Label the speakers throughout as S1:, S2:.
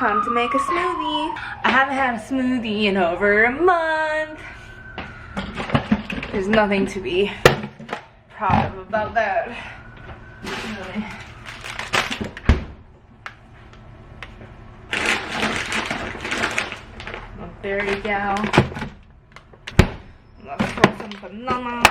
S1: time to make a smoothie. I haven't had a smoothie in over a month. There's nothing to be proud of about that. Really. There you go. Let's throw some banana.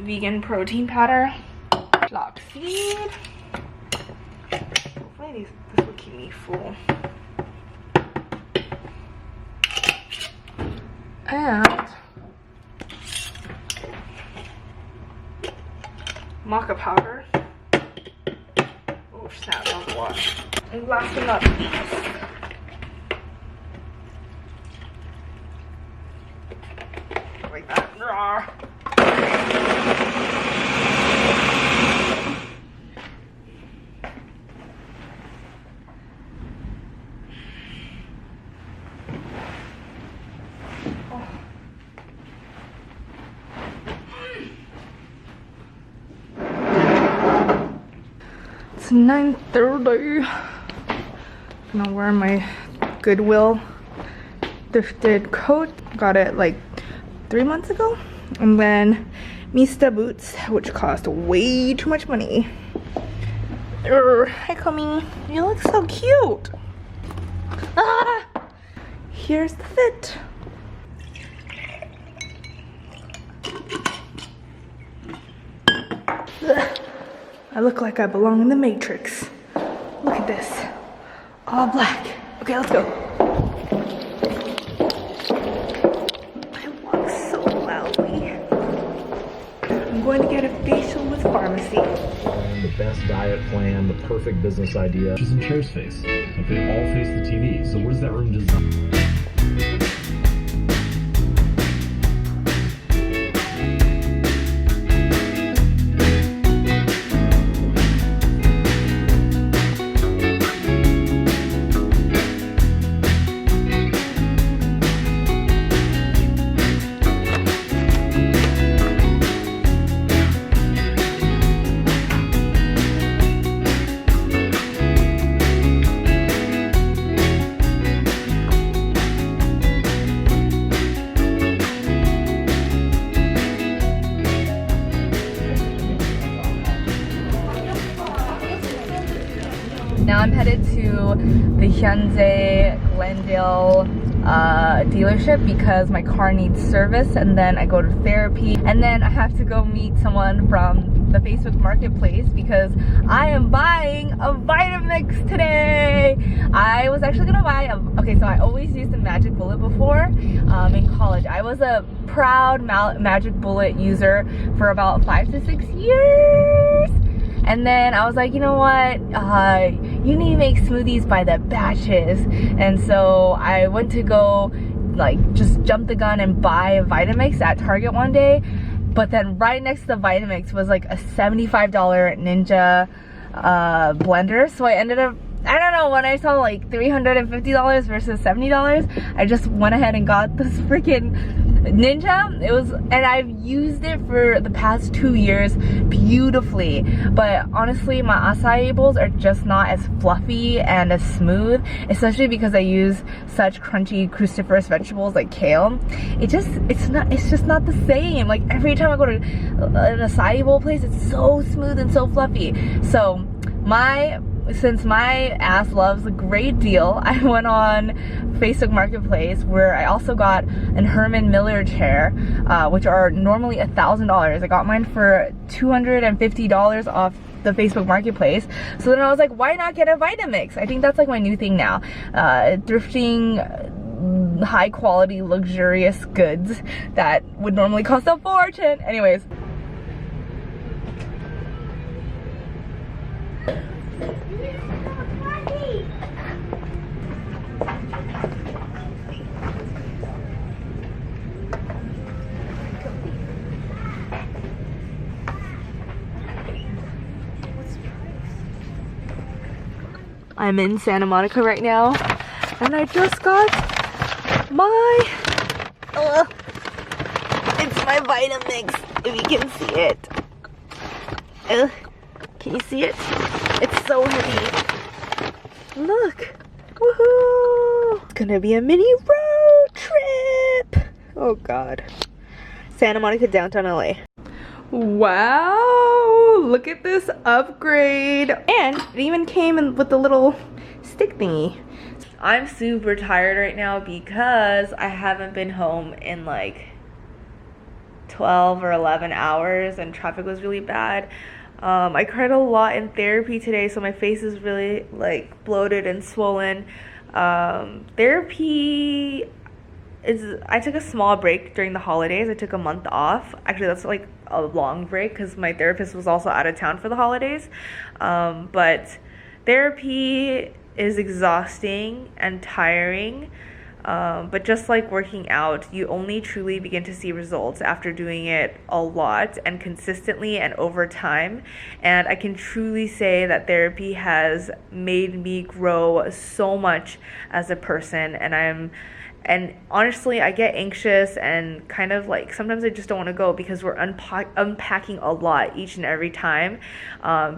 S1: Vegan protein powder, flaxseed. Hopefully this will keep me full. And maca powder. Oh snap, that was a lot. And last but not least, like that. Rawr. It's 9:30. I'm gonna wear my Goodwill thrifted coat. Got it like 3 months ago. And then Miista boots, which cost way too much money. Hi, Comey. You look so cute. Ah! Here's the fit. Ugh. I look like I belong in the Matrix. Look at this. All black. Okay, let's go. I walk so loudly. I'm going to get a facial with pharmacy.
S2: The best diet plan, the perfect business idea. Which is in chairs face. If they all face the TV. So what is that room designed?
S1: Now I'm headed to the Hyundai Glendale dealership because my car needs service, and then I go to therapy, and then I have to go meet someone from the Facebook marketplace because I am buying a vitamix today. I was actually gonna buy okay, so I always used the Magic Bullet before in college. I was a proud Magic Bullet user for about 5 to 6 years. And then I was like, you know what, you need to make smoothies by the batches. And so I went to go, like, just jump the gun and buy a Vitamix at Target one day. But then right next to the Vitamix was like a $75 Ninja blender. So I ended up, I don't know, when I saw like $350 versus $70, I just went ahead and got this freaking Ninja. It was, and I've used it for the past 2 years beautifully, but honestly my acai bowls are just not as fluffy and as smooth, especially because I use such crunchy cruciferous vegetables like kale. It's just not the same. Like every time I go to an acai bowl place, it's so smooth and so fluffy. So since my ass loves a great deal, I went on Facebook Marketplace where I also got an Herman Miller chair, which are normally $1,000. I got mine for $250 off the Facebook Marketplace. So then I was like, why not get a Vitamix? I think that's like my new thing now. Thrifting high quality, luxurious goods that would normally cost a fortune. Anyways. I'm in Santa Monica right now, and I just got It's my vitamix, if you can see it. Can you see it? It's so heavy. Look. Woohoo! It's gonna be a mini road trip. Oh god. Santa Monica, downtown LA. Wow, look at this upgrade. And it even came in with the little stick thingy. I'm super tired right now because I haven't been home in like 12 or 11 hours and traffic was really bad. I cried a lot in therapy today, so my face is really like bloated and swollen. Therapy is, I took a small break during the holidays. I took a month off. Actually, that's like a long break because my therapist was also out of town for the holidays. But therapy is exhausting and tiring. But just like working out, you only truly begin to see results after doing it a lot and consistently and over time. And I can truly say that therapy has made me grow so much as a person. And honestly, I get anxious and kind of like sometimes I just don't want to go because we're unpacking a lot each and every time,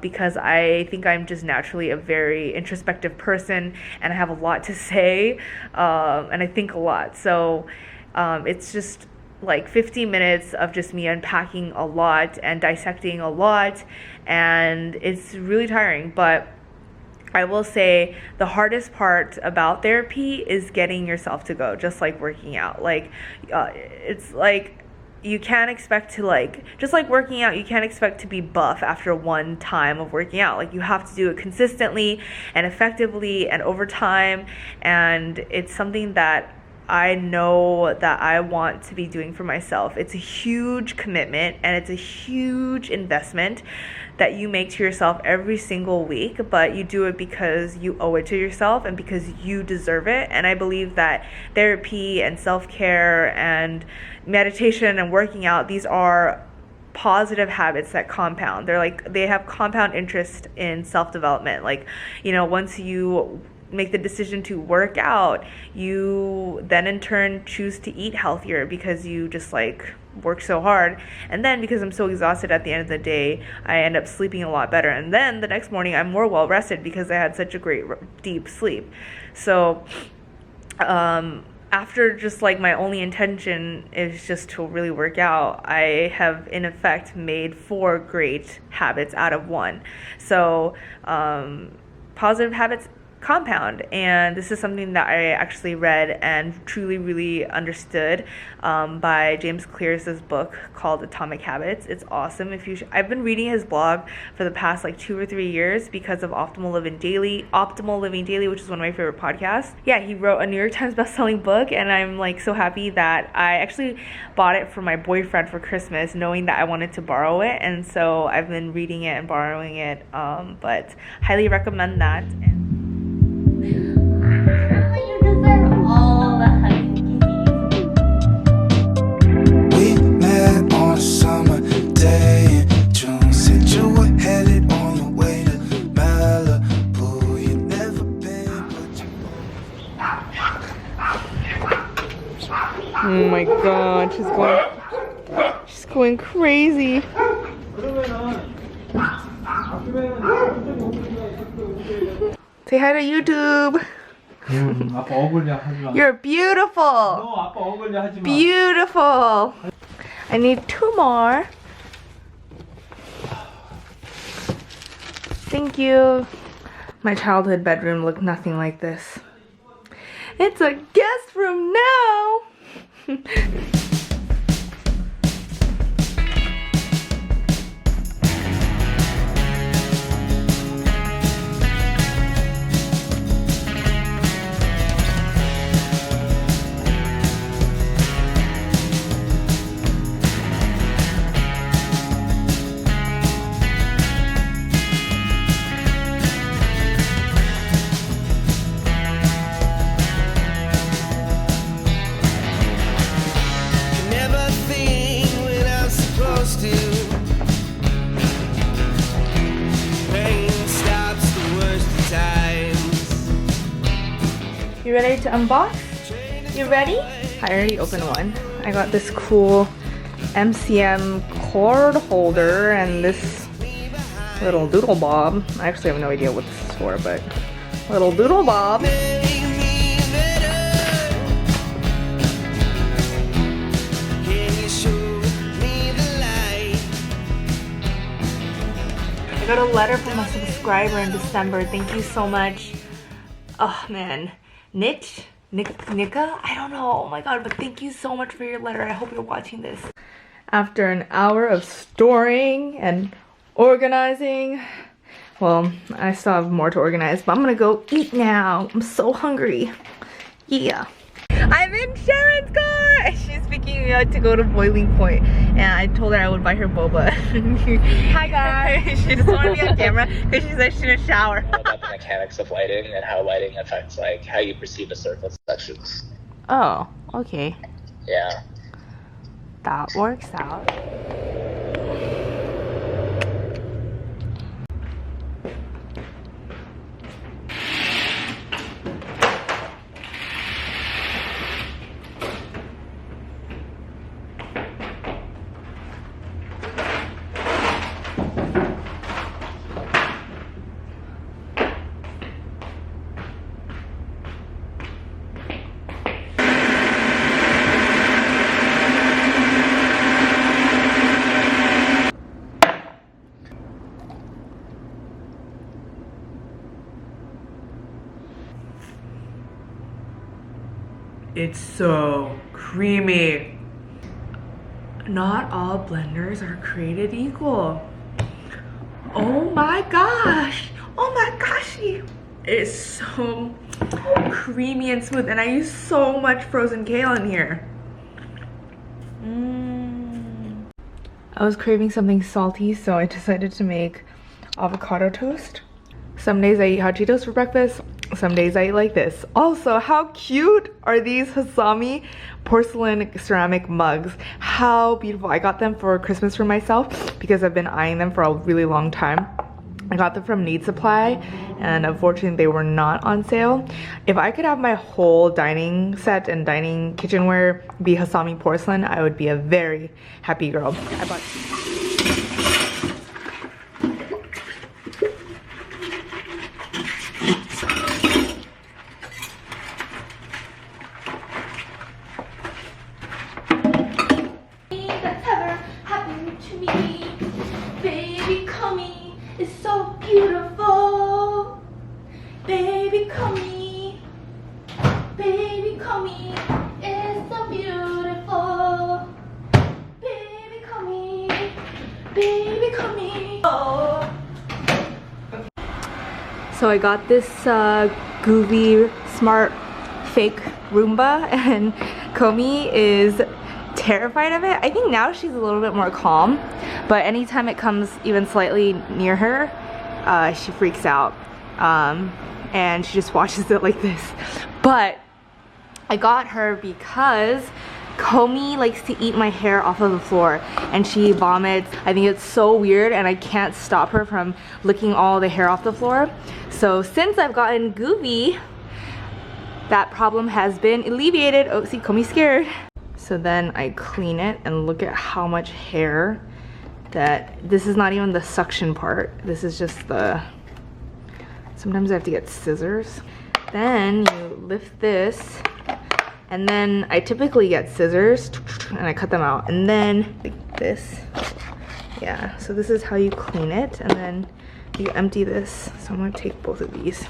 S1: because I think I'm just naturally a very introspective person and I have a lot to say, and I think a lot. So it's just like 50 minutes of just me unpacking a lot and dissecting a lot, and it's really tiring. But I will say the hardest part about therapy is getting yourself to go, just like working out. Like, it's like you can't expect to just like working out, you can't expect to be buff after one time of working out. Like, you have to do it consistently and effectively and over time. And it's something that I know that I want to be doing for myself. It's a huge commitment and it's a huge investment that you make to yourself every single week, but you do it because you owe it to yourself and because you deserve it. And I believe that therapy and self-care and meditation and working out, these are positive habits that compound. They have compound interest in self-development. Like, once you make the decision to work out, you then in turn choose to eat healthier because you just work so hard. And then because I'm so exhausted at the end of the day, I end up sleeping a lot better. And then the next morning I'm more well rested because I had such a great deep sleep. So after just my only intention is just to really work out, I have in effect made 4 great habits out of 1. So positive habits compound, and this is something that I actually read and truly really understood by James Clear's book called Atomic Habits. It's awesome. I've been reading his blog for the past 2 or 3 years because of Optimal Living Daily, which is one of my favorite podcasts. Yeah, he wrote a New York Times bestselling book, and I'm so happy that I actually bought it for my boyfriend for Christmas, knowing that I wanted to borrow it, and so I've been reading it and borrowing it, but highly recommend that.
S3: You deserve all the hugs and kisses.
S4: We met on a summer day in June. Said you were headed on your way to Malibu. You'd never been, but you.
S1: Oh my god, she's going crazy. Say hi to YouTube.
S5: 아빠 억울려 하지 마.
S1: You're beautiful.
S5: 너 아빠 억울려 하지 마.
S1: Beautiful. I need 2 more. Thank you. My childhood bedroom looked nothing like this. It's a guest room now. You ready to unbox? You ready? I already opened one. I got this cool MCM cord holder and this little doodle bob. I actually have no idea what this is for, but little doodle bob. I got a letter from a subscriber in December. Thank you so much. Oh man, Nika? I don't know. Oh my god, but thank you so much for your letter. I hope you're watching this. After an hour of storing and organizing, well, I still have more to organize, but I'm gonna go eat now. I'm so hungry. Yeah. I'm in Sharon's car and she's picking me up to go to Boiling Point, and I told her I would buy her boba. Hi guys. She just wanted to be on camera because she said she's in a shower.
S6: About the mechanics of lighting and how lighting affects like how you perceive a surface sections.
S1: Oh, okay.
S6: Yeah.
S1: That works out. It's so creamy. Not all blenders are created equal. Oh my gosh. Oh my gosh. It's so creamy and smooth, and I use so much frozen kale in here. I was craving something salty, so I decided to make avocado toast. Some days I eat hot Cheetos for breakfast. Some days I eat like this. Also, how cute are these Hasami porcelain ceramic mugs? How beautiful. I got them for Christmas for myself because I've been eyeing them for a really long time. I got them from Need Supply, and unfortunately they were not on sale. If I could have my whole dining set and dining kitchenware be Hasami porcelain, I would be a very happy girl. I bought
S3: that's ever happened to me. Baby, call me. It's so beautiful. Baby, call me. Baby, call me. It's so beautiful. Baby, call me. Baby, call me. Oh.
S1: So I got this goovi smart fake Roomba, and Komi is terrified of it. I think now she's a little bit more calm, but anytime it comes even slightly near her, she freaks out, and she just watches it like this. But I got her because Komi likes to eat my hair off of the floor and she vomits. I think it's so weird and I can't stop her from licking all the hair off the floor. So since I've gotten goovi, that problem has been alleviated. Oh, see, Komi's scared. So then I clean it and look at how much hair that, this is not even the suction part. This is just the, sometimes I have to get scissors. Then you lift this, and then I typically get scissors and I cut them out, and then like this. Yeah, so this is how you clean it, and then you empty this. So I'm gonna take both of these.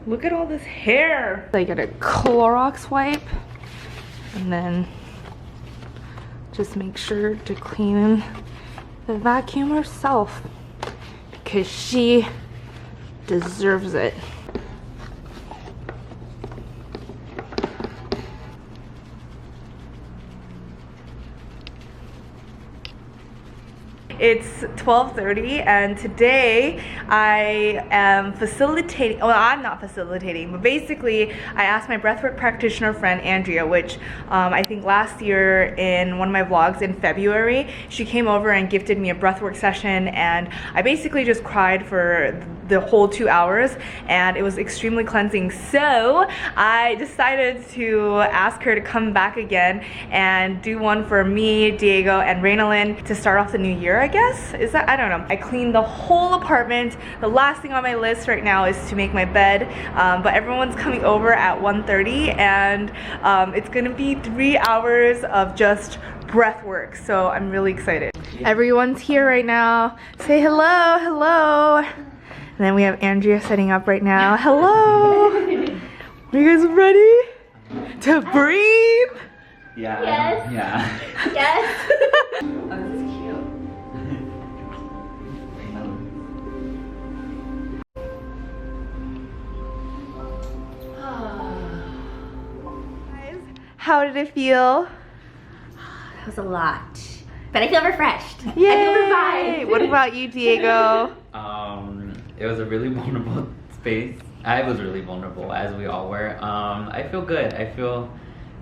S1: Look at all this hair. I get a Clorox wipe, and then just make sure to clean the vacuum herself because she deserves it. It's 12:30 and today I am facilitating, well, I'm not facilitating, but basically I asked my breathwork practitioner friend Andrea, which I think last year in one of my vlogs in February, she came over and gifted me a breathwork session, and I basically just cried for the whole 2 hours and it was extremely cleansing. So I decided to ask her to come back again and do one for me, Diego, and Raynalyn to start off the new year, I guess. Is that, I don't know. I cleaned the whole apartment. The last thing on my list right now is to make my bed, but everyone's coming over at 1:30 and it's gonna be 3 hours of just breath work, so I'm really excited. Everyone's here right now. Say hello, hello. And then we have Andrea setting up right now. Hello. Are you guys ready to breathe?
S5: Yeah.
S3: Yes.
S5: Yeah.
S3: Yes.
S1: Oh, this is cute. Guys, how did it feel?
S3: That was a lot. But I feel refreshed.
S1: Yay!
S3: I feel revived.
S1: What about you, Diego?
S7: It was a really vulnerable space. I was really vulnerable, as we all were. I feel good. I feel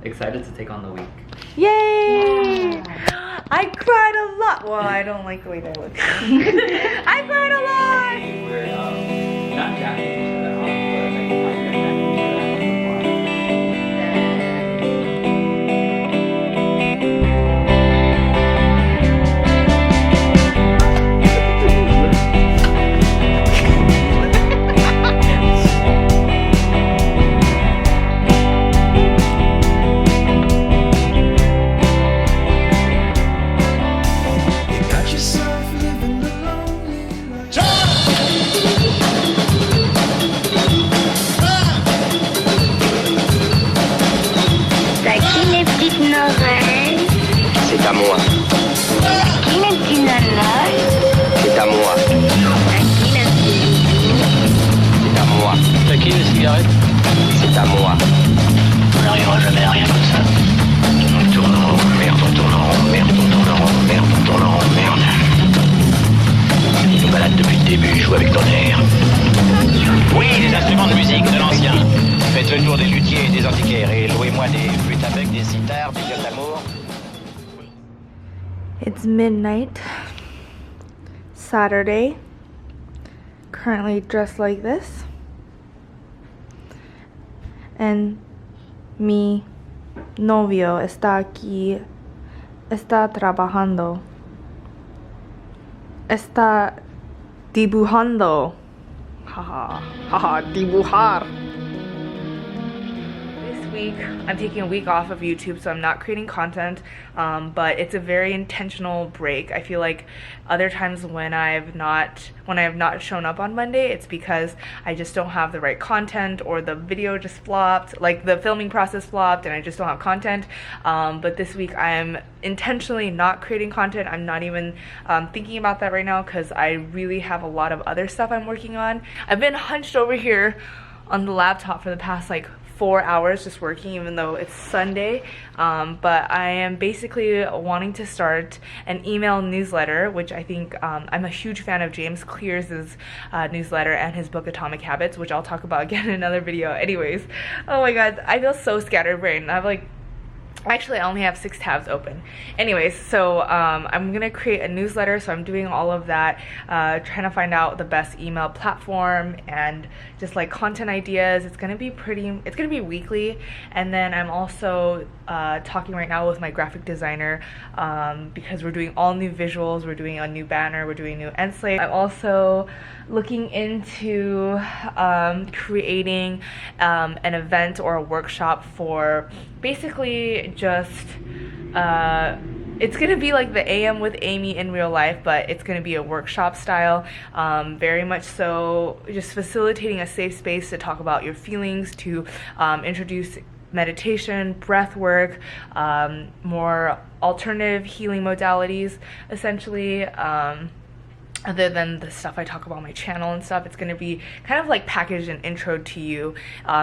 S7: excited to take on the week.
S1: Yay! Yeah. I cried a lot. Well, I don't like the way that looks. I cried a lot!
S7: We were not jacking each other off, but like kind of jacking each other
S8: C'est à moi. C'est à moi. C'est à moi. T'as qui les cigarettes? C'est à moi. On n'arrivera jamais à rien comme ça. On tourne en rond, merde, on tourne en rond, merde, on tourne en rond, merde, on tourne en rond, merde. Il nous balade depuis le début, joue avec ton air. Oui, des instruments de musique de l'ancien. Faites le tour des luthiers et des antiquaires et louez-moi des flûtes à bec, des sitars, des gueules d'amour.
S1: It's midnight, Saturday, currently dressed like this, and mi novio está aquí, está trabajando, está dibujando, haha, haha, dibujar. Week I'm taking a week off of YouTube, so I'm not creating content, but it's a very intentional break. I feel like other times when I have not shown up on Monday, it's because I just don't have the right content, or the video just flopped, like the filming process flopped and I just don't have content. But this week I'm intentionally not creating content. I'm not even thinking about that right now because I really have a lot of other stuff I'm working on. I've been hunched over here on the laptop for the past like 4 hours just working, even though it's Sunday, but I am basically wanting to start an email newsletter, which I think I'm a huge fan of James Clear's newsletter and his book Atomic Habits, which I'll talk about again in another video. Anyways, oh my god, I feel so scatterbrained. I have like, actually I only have 6 tabs open. Anyways, so I'm gonna create a newsletter, so I'm doing all of that, trying to find out the best email platform and just like content ideas. It's gonna be weekly, and then I'm also talking right now with my graphic designer because we're doing all new visuals, we're doing a new banner, we're doing new end slate. I'm also looking into creating an event or a workshop for basically just it's gonna be like the AM with Amy in real life, but it's gonna be a workshop style, very much so just facilitating a safe space to talk about your feelings, to introduce meditation, breath work, more alternative healing modalities essentially. other than the stuff I talk about on my channel and stuff. It's going to be kind of like packaged and intro to you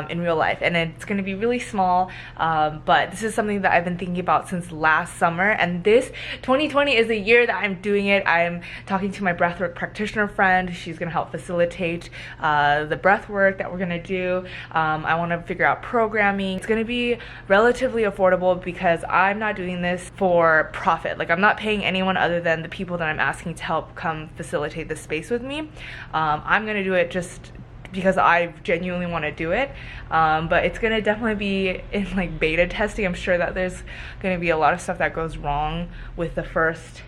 S1: in real life, and it's going to be really small, but this is something that I've been thinking about since last summer, and this 2020 is the year that I'm doing it. I'm talking to my breathwork practitioner friend. She's going to help facilitate the breathwork that we're going to do. I want to figure out programming. It's going to be relatively affordable because I'm not doing this for profit. Like, I'm not paying anyone other than the people that I'm asking to help come facilitate the space with me. I'm gonna do it just because I genuinely want to do it, but it's gonna definitely be in like beta testing. I'm sure that there's gonna be a lot of stuff that goes wrong with the first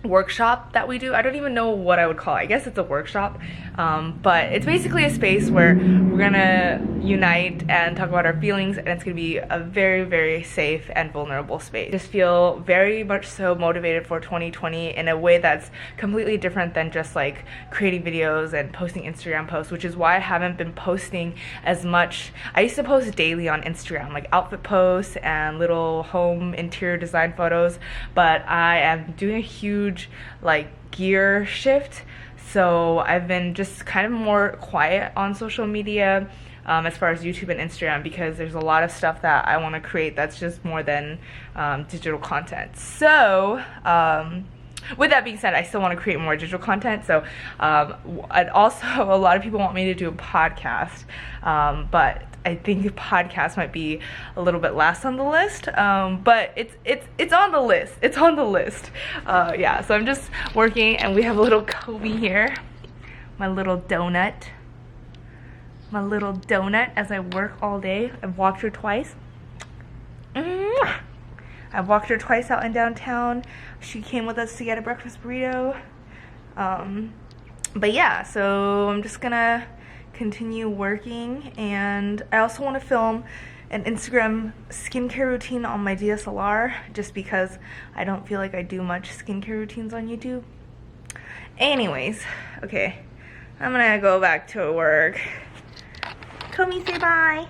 S1: workshop that we do. I don't even know what I would call it. I guess it's a workshop, but it's basically a space where we're gonna unite and talk about our feelings, and it's gonna be a very, very safe and vulnerable space. Just feel very much so motivated for 2020 in a way that's completely different than just like creating videos and posting Instagram posts, which is why I haven't been posting as much. I used to post daily on Instagram, like outfit posts and little home interior design photos, but I am doing a huge like gear shift, so I've been just kind of more quiet on social media as far as YouTube and Instagram, because there's a lot of stuff that I want to create that's just more than digital content. So with that being said, I still want to create more digital content. So and also a lot of people want me to do a podcast, but I think the podcast might be a little bit last on the list, but it's on the list. It's on the list. Yeah, so I'm just working, and we have a little Kobe here, my little donut. My little donut as I work all day. I've walked her twice. I've walked her twice out in downtown. She came with us to get a breakfast burrito. But yeah, so I'm just gonna continue working, and I also want to film an Instagram skincare routine on my DSLR, just because I don't feel like I do much skincare routines on YouTube. Anyways, okay, I'm gonna go back to work. Komi, say bye.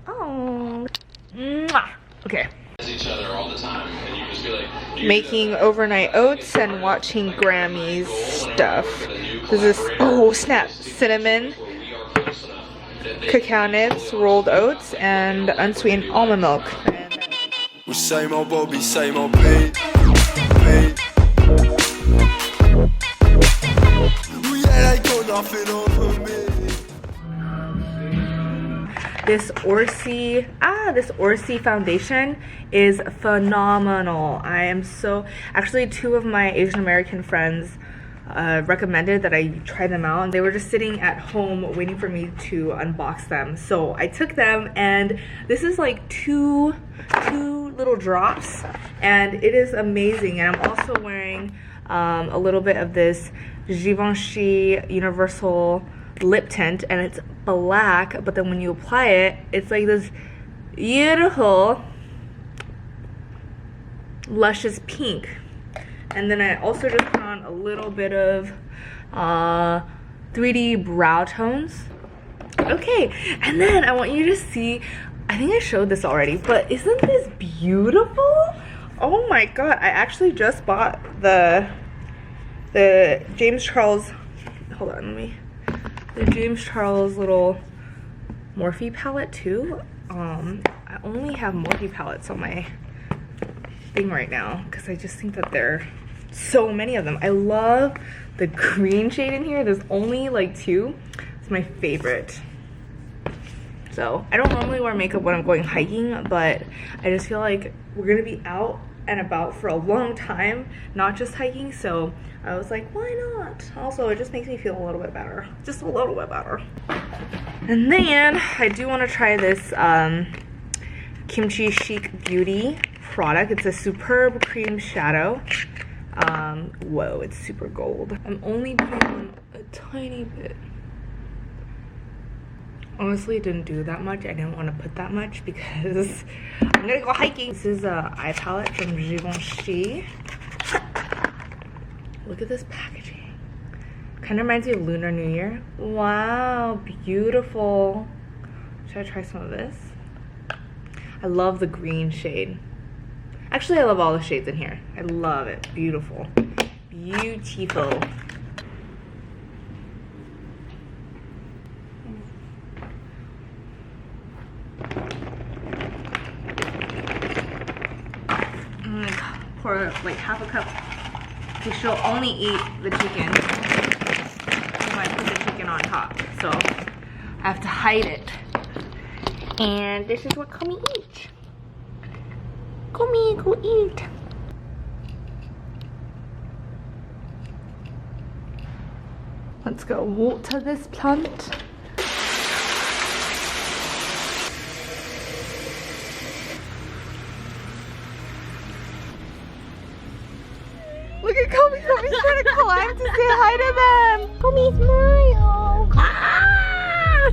S1: Oh, mwah. Okay.
S9: Each other all the time, and you just feel like
S1: making overnight oats and watching Grammy's stuff. This is, oh snap, cinnamon, cacao nibs, rolled oats, and unsweetened almond milk.
S4: We same old Bobby, same old Pete. Yeah, they got nothing over me.
S1: This Orce foundation is phenomenal. I am so, actually 2 of my Asian American friends recommended that I try them out, and they were just sitting at home waiting for me to unbox them. So I took them, and this is like two little drops, and it is amazing. And I'm also wearing a little bit of this Givenchy universal lip tint, and it's black, but then when you apply it, it's like this beautiful luscious pink. And then I also just put on a little bit of 3D BROWtones. Okay, and then I want you to see, I think I showed this already, but isn't this beautiful? Oh my god, I actually just bought the James Charles, hold on, the James Charles little Morphe palette too. I only have Morphe palettes on my thing right now because I just think that there are so many of them. I love the green shade in here. There's only like 2. It's my favorite. So I don't normally wear makeup when I'm going hiking, but I just feel like we're gonna be out and about for a long time, not just hiking, so I was like, why not? Also, it just makes me feel a little bit better, just a little bit better. And then I do want to try this Kimchi Chic Beauty product. It's a superb cream shadow. Whoa, it's super gold. I'm only putting on a tiny bit. Honestly, it didn't do that much. I didn't want to put that much because I'm gonna go hiking. This is an eye palette from Givenchy. Look at this packaging. Kind of reminds me of Lunar New Year. Wow, beautiful. Should I try some of this? I love the green shade. Actually, I love all the shades in here. I love it. Beautiful. beautiful. I'm gonna pour like half a cup because she'll only eat the chicken if I put the chicken on top. So I have to hide it. And this is what Komi eats. Komi, go eat. Let's go water this plant. Look at Komi. Komi's trying to climb to say hi to them. Komi, smile. Ah!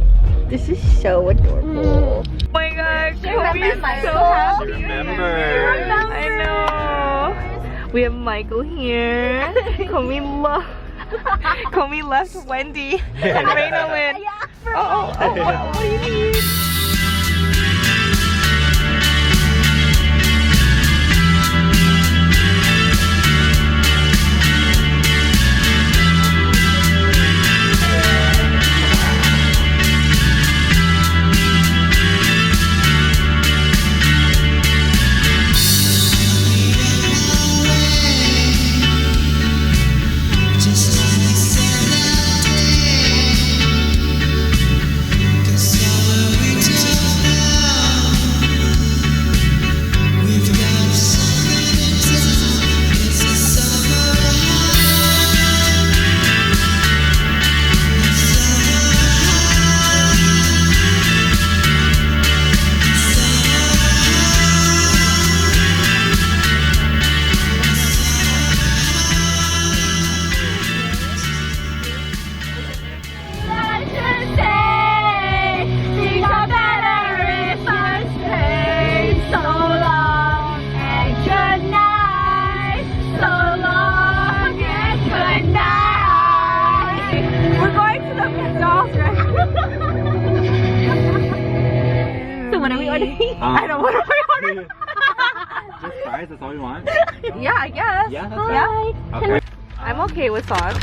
S1: This is so adorable. Oh my god, Komi's so happy.
S5: Remember.
S1: I know. We have Michael here. Komi left Wendy and Raynalyn. Oh, what do you need? I don't want to pre-order.
S5: Just fries, that's all you want?
S1: Yeah, I guess.
S5: Yeah, that's right. Okay.
S1: I'm okay with sauce.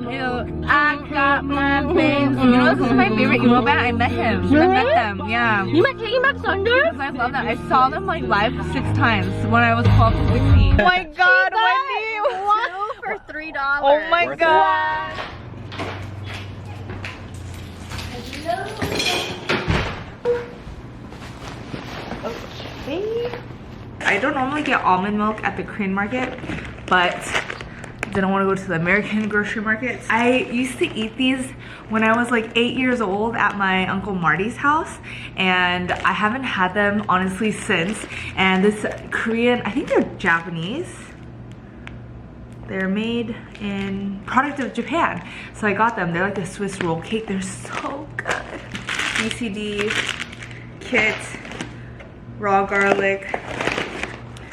S5: Yeah.
S1: I got my friends. You know, this is my favorite emo band. I met him. I met them. Yeah.
S3: You met Taking Back Thunder?
S1: Because I love them. I saw them like live 6 times when I was 12 to 16. Oh my god, Wendy!
S3: What? For $3.
S1: Oh my god. Okay. I don't normally get almond milk at the Korean market, but didn't want to go to the American grocery markets. I used to eat these when I was like 8 years old at my Uncle Marty's house, and I haven't had them honestly since. And this Korean, I think they're Japanese. They're made in product of Japan. So I got them. They're like a Swiss roll cake. They're so good. BCD, kit, raw garlic,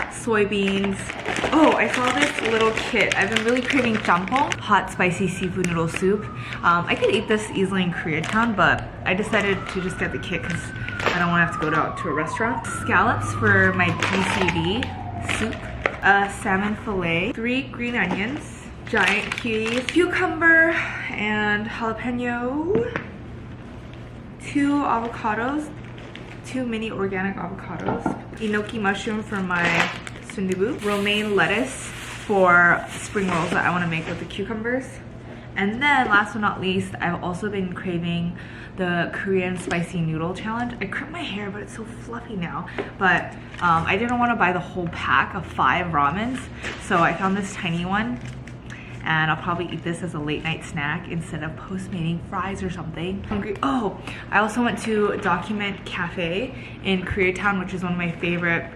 S1: soybeans. Oh, I saw this little kit. I've been really craving jjampong, hot spicy seafood noodle soup. I could eat this easily in Koreatown, but I decided to just get the kit because I don't want to have to go out to a restaurant. Scallops for my BCD soup. Salmon fillet, 3 green onions, giant cuties, cucumber and jalapeno, 2 avocados, 2 mini organic avocados, enoki mushroom for my sundubu, romaine lettuce for spring rolls that I want to make with the cucumbers. And then last but not least, I've also been craving the Korean spicy noodle challenge. I crimped my hair, but it's so fluffy now. But I didn't want to buy the whole pack of 5 ramens, so I found this tiny one. And I'll probably eat this as a late night snack instead of Postmating fries or something. Hungry. Oh, I also went to Document Cafe in Koreatown, which is one of my favorite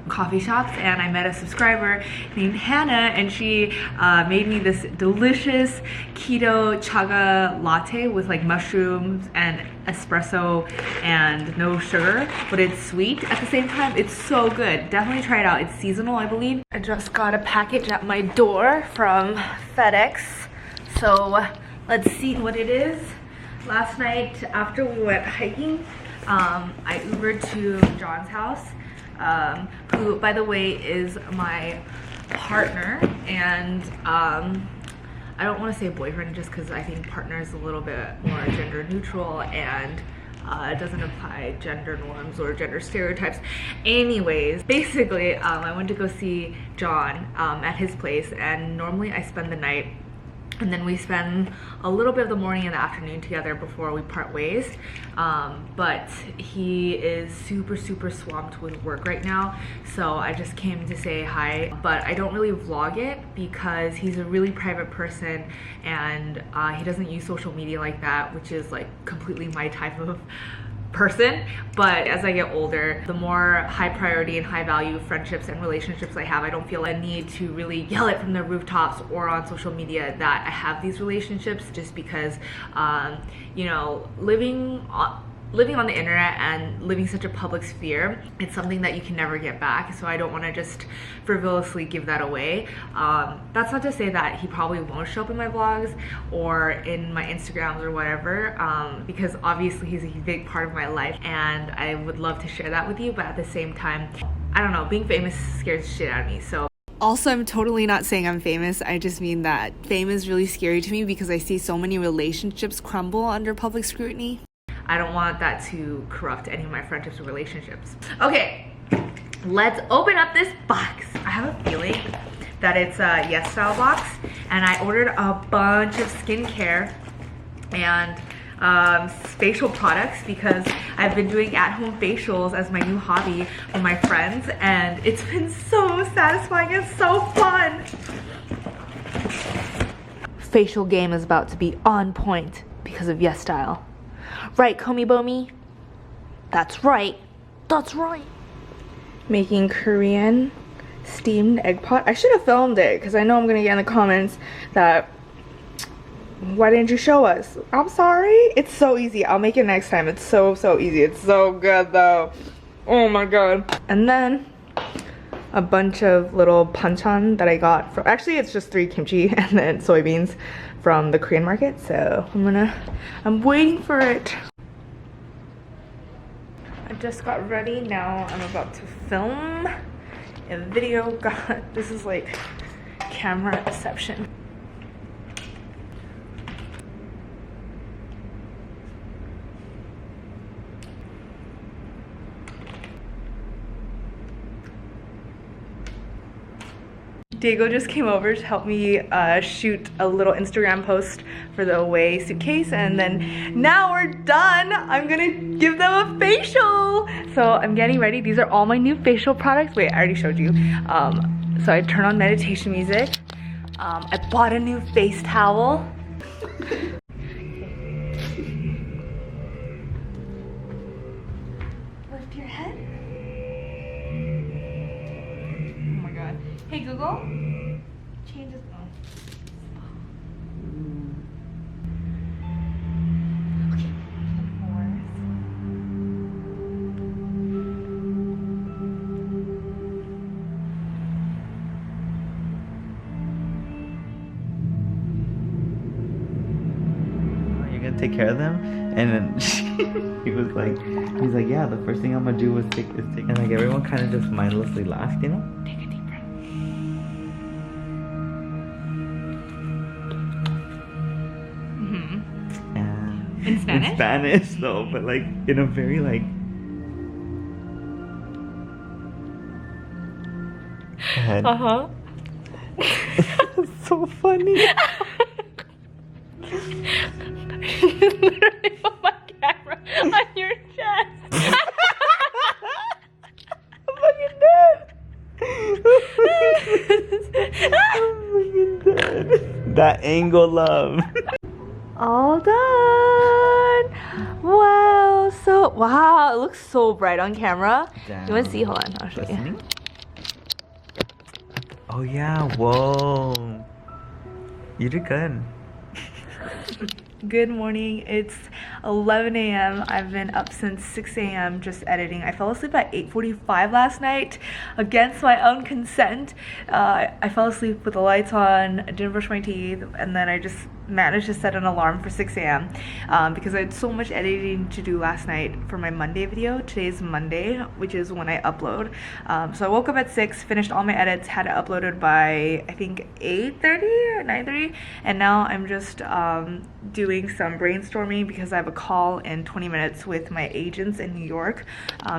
S1: coffee shops, and I met a subscriber named Hannah, and she made me this delicious keto chaga latte with like mushrooms and espresso and no sugar, but it's sweet at the same time. It's so good. Definitely try it out. It's seasonal, I believe. I just got a package at my door from FedEx, so let's see what it is. Last night after we went hiking, I Ubered to John's house, who, by the way, is my partner, and I don't want to say boyfriend just because I think partner is a little bit more gender neutral and it doesn't apply gender norms or gender stereotypes. Anyways, basically, I went to go see John at his place, and normally I spend the night and then we spend a little bit of the morning and the afternoon together before we part ways. But he is super swamped with work right now, so I just came to say hi. But I don't really vlog it because he's a really private person, and he doesn't use social media like that, which is like completely my type of person. But as I get older, the more high priority and high value friendships and relationships I have, I don't feel a need to really yell it from the rooftops or on social media that I have these relationships, just because you know, living on the internet and living such a public sphere, it's something that you can never get back. So I don't want to just frivolously give that away. That's not to say that he probably won't show up in my vlogs or in my Instagrams or whatever, because obviously he's a big part of my life and I would love to share that with you. But at the same time, I don't know, being famous scares the shit out of me. So also, I'm totally not saying I'm famous. I just mean that fame is really scary to me because I see so many relationships crumble under public scrutiny. I don't want that to corrupt any of my friendships or relationships. Okay, let's open up this box. I have a feeling that it's a Yes Style box, and I ordered a bunch of skincare and facial products because I've been doing at-home facials as my new hobby with my friends, and it's been so satisfying and so fun. Facial game is about to be on point because of Yes Style. Right, Komi Bomi? That's right. That's right. Making Korean steamed egg pot. I should have filmed it because I know I'm gonna get in the comments that why didn't you show us? I'm sorry. It's so easy. I'll make it next time. It's so easy. It's so good though. Oh my god. And then a bunch of little banchan that I got from, actually it's just 3 kimchi and then soybeans from the Korean market. So I'm waiting for it. I just got ready. Now I'm about to film a video. God, this is like camera deception. Diego just came over to help me shoot a little Instagram post for the away suitcase, and then now we're done. I'm gonna give them a facial. So I'm getting ready. These are all my new facial products. Wait, I already showed you. So I turn on meditation music. I bought a new face towel. Lift your head. Oh my god. Hey Google, change his phone. Okay, more.
S7: You're gonna take care of them? And then he's like, yeah, the first thing I'm gonna do is take, and like everyone kind of just mindlessly laughed, you know?
S1: Take a deep breath.
S7: And
S1: In Spanish?
S7: In Spanish though, but like in a very like.
S1: Uh-huh.
S7: So funny.
S1: You literally put my camera on your chest. I'm fucking dead.
S7: I'm fucking dead. That angle love.
S1: All done. Wow, wow, it looks so bright on camera.
S7: Damn.
S1: You want to see? Hold on, I'll show you.
S7: Listening? Oh yeah, whoa. You did good.
S1: Good morning. It's 11 a.m. I've been up since 6 a.m. just editing. I fell asleep at 8:45 last night against my own consent. I fell asleep with the lights on, I didn't brush my teeth, and then I just managed to set an alarm for 6 a.m. Because I had so much editing to do last night for my Monday video. Today's Monday, which is when I upload. So I woke up at 6, finished all my edits, had it uploaded by I think 8:30 or 9:30, and now I'm just doing some brainstorming because I have a call in 20 minutes with my agents in New York,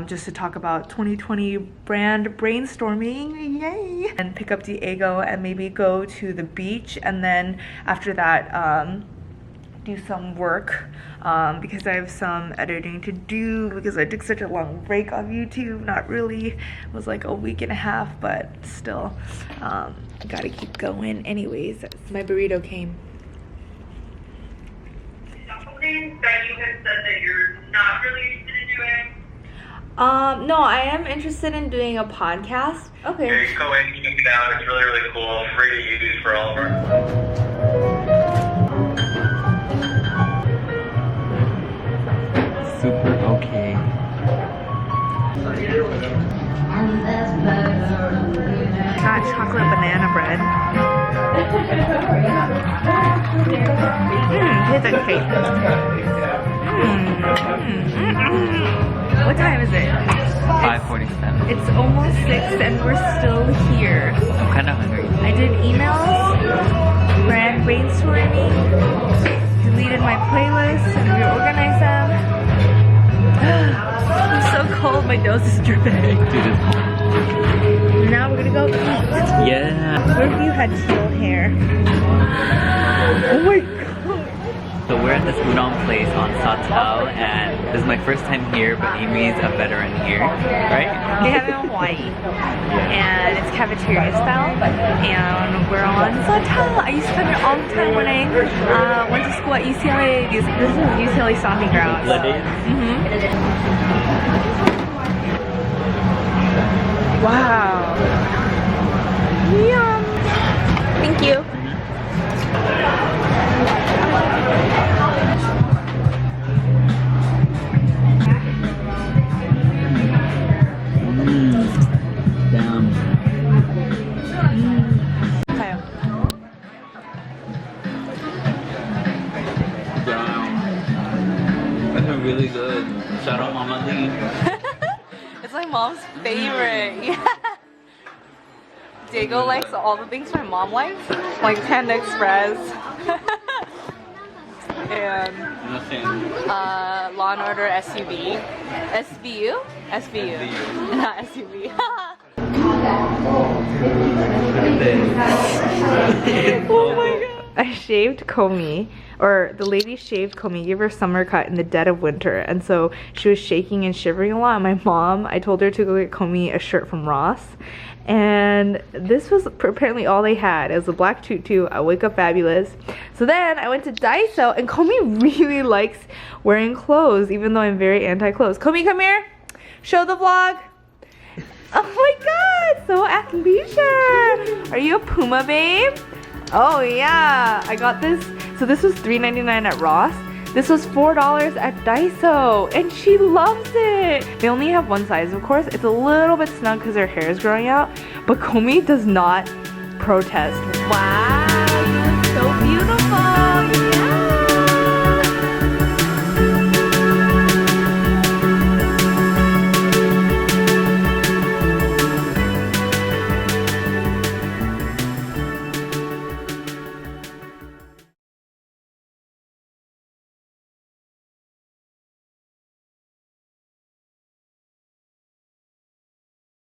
S1: just to talk about 2020 brand brainstorming, yay! And pick up Diego and maybe go to the beach, and then after that do some work because I have some editing to do because I took such a long break off YouTube. Not really, it was like a week and a half, but still I gotta keep going. Anyways, my burrito came.
S10: Something that you had said that you're not really interested in doing?
S1: No, I am interested in doing a podcast. Okay.
S10: Here, you go in, check it out. It's really, really cool. Free to use for all of our.
S7: Super okay.
S1: Got chocolate banana bread. Tastes like cake. What time is it?
S7: 5:47.
S1: It's almost 6 and we're still here.
S7: I'm kind of hungry.
S1: I did emails, brand brainstorming, deleted my playlists and reorganized them. I'm so cold, my nose is dripping.
S7: Dude, it's hot.
S1: Now we're gonna go eat.
S7: Yeah.
S1: What if you had teal hair? Oh my god.
S7: So we're at this udon place on Sawtelle, and this is my first time here, but Amy's a veteran here, right?
S1: They have it in Hawaii, and it's cafeteria style, and we're on Sawtelle. I used to come here all the time when I went to school at UCLA. This is UCLA stomping grounds. Wow. Yum. Thank you.
S7: Damn.
S1: Okay.
S7: Damn. That's really good. Shout out Mama Lee.
S1: It's my mom's favorite. Yeah. Diego likes all the things my mom likes, like Panda Express. And Law and Order SUV. SVU? SVU. Not SUV. Oh my god. I shaved Komi, or the lady shaved Komi, gave her a summer cut in the dead of winter, and so she was shaking and shivering a lot. And my mom, I told her to go get Komi a shirt from Ross, and this was apparently all they had. It was a black tutu. I wake up fabulous. So then I went to Daiso, and Komi really likes wearing clothes, even though I'm very anti-clothes. Komi, come here. Show the vlog. Oh my god, so athleisure. Are you a Puma babe? Oh yeah, I got this. So this was $3.99 at Ross. This was $4 at Daiso, and she loves it. They only have one size, of course. It's a little bit snug because her hair is growing out, but Komi does not protest. Wow, you look so beautiful. Yeah.